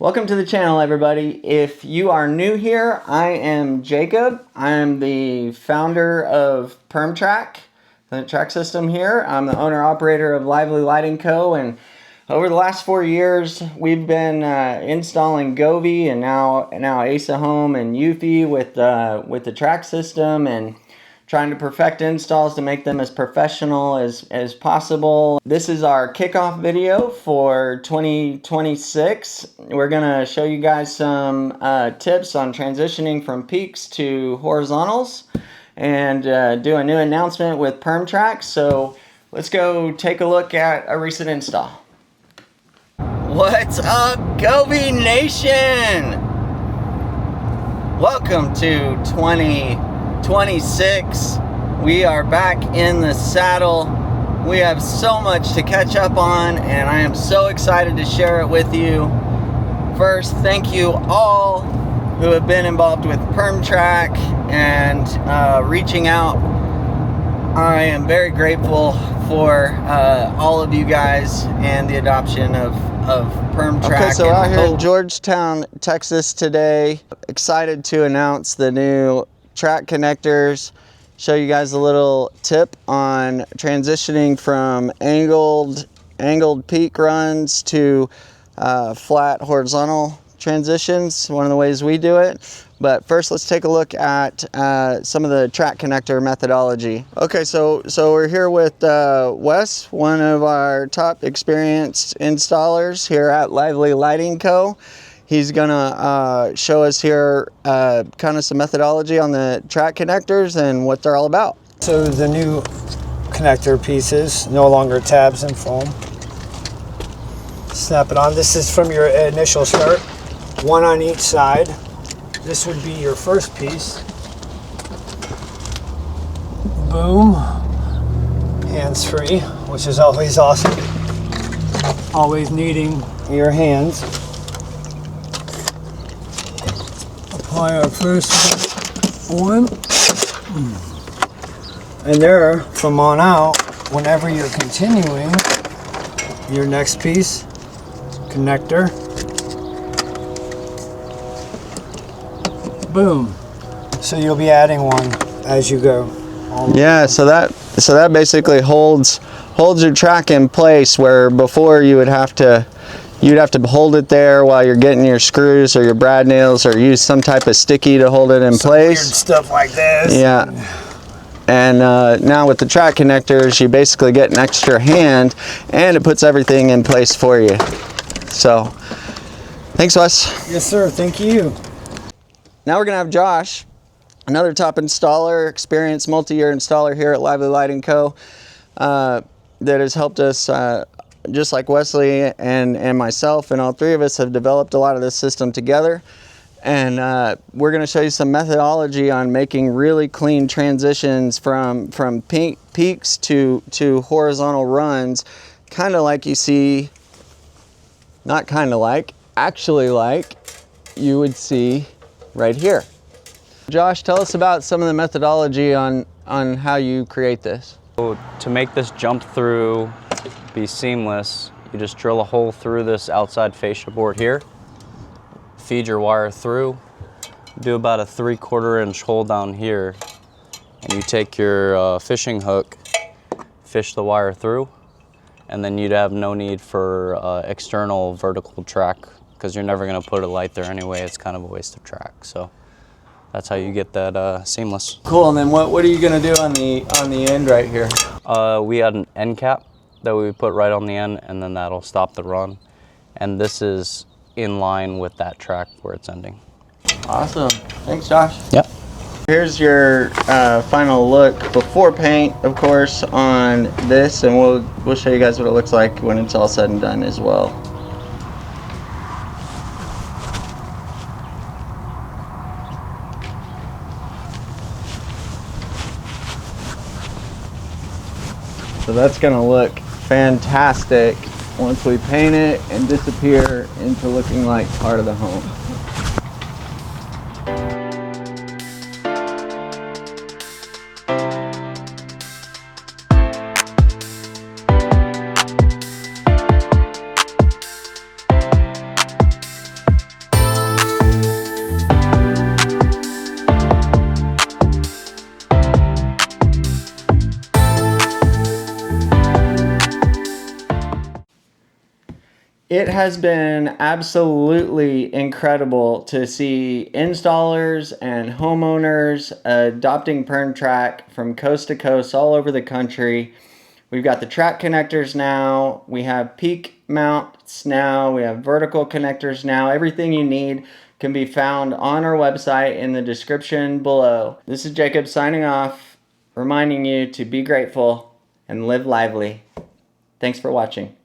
Welcome to the channel, everybody. If you are new here, I am Jacob. I am the founder of Permtrack, the track system here. I'm the owner-operator of Lively Lighting Co. And over the last 4 years, we've been installing Govee and now Asahom and Eufy with the track system, and trying to perfect installs to make them as professional as possible. This is our kickoff video for 2026. We're gonna show you guys some tips on transitioning from peaks to horizontals and do a new announcement with Permtrack. So let's go take a look at a recent install. What's up, Govee Nation? Welcome to 2026. We are back in the saddle. We have so much to catch up on, and I am so excited to share it with you. First, thank you all who have been involved with Permtrack and reaching out. I am very grateful for all of you guys and the adoption of Permtrack. Okay, so we're out here in Georgetown, Texas today. Excited to announce the new track connectors. Show you guys a little tip on transitioning from angled peak runs to flat horizontal transitions. One of the ways we do it. But first, let's take a look at some of the track connector methodology. Okay, so we're here with Wes, one of our top experienced installers here at Lively Lighting Co. He's gonna show us here kind of some methodology on the track connectors and what they're all about. So the new connector pieces, no longer tabs and foam. Snap it on. This is from your initial start, one on each side. This would be your first piece. Boom. Hands free, which is always awesome. Always needing your hands. Apply our first one. And there, from on out, whenever you're continuing your next piece, connector. Boom. So you'll be adding one as you go. Yeah, so that basically holds your track in place, where before you'd have to hold it there while you're getting your screws or your brad nails, or use some type of sticky to hold it in place. Weird stuff like this. Yeah. And now with the track connectors, you basically get an extra hand, and it puts everything in place for you. So, thanks, Wes. Yes, sir. Thank you. Now we're gonna have Josh, another top installer, experienced multi-year installer here at Lively Lighting Co. That has helped us, just like Wesley and myself, and all three of us have developed a lot of this system together. And we're gonna show you some methodology on making really clean transitions from peaks to horizontal runs, kind of like you see, not kind of like, actually like you would see right here. Josh, tell us about some of the methodology on how you create this. So to make this jump through be seamless, you just drill a hole through this outside fascia board here, feed your wire through, do about a 3/4 inch hole down here, and you take your fishing hook, fish the wire through, and then you'd have no need for external vertical track, because you're never going to put a light there anyway. It's kind of a waste of track. So that's how you get that seamless. Cool. And then what are you going to do on the end right here? We had an end cap that we put right on the end, and then that'll stop the run. And this is in line with that track where it's ending. Awesome. Thanks, Josh. Yep. Here's your final look before paint, of course, on this, and we'll show you guys what it looks like when it's all said and done as well. So that's gonna look fantastic once we paint it and disappear into looking like part of the home. It has been absolutely incredible to see installers and homeowners adopting Permtrack from coast to coast all over the country. We've got the track connectors now, we have peak mounts now, we have vertical connectors now. Everything you need can be found on our website in the description below. This is Jacob signing off, reminding you to be grateful and live lively. Thanks for watching.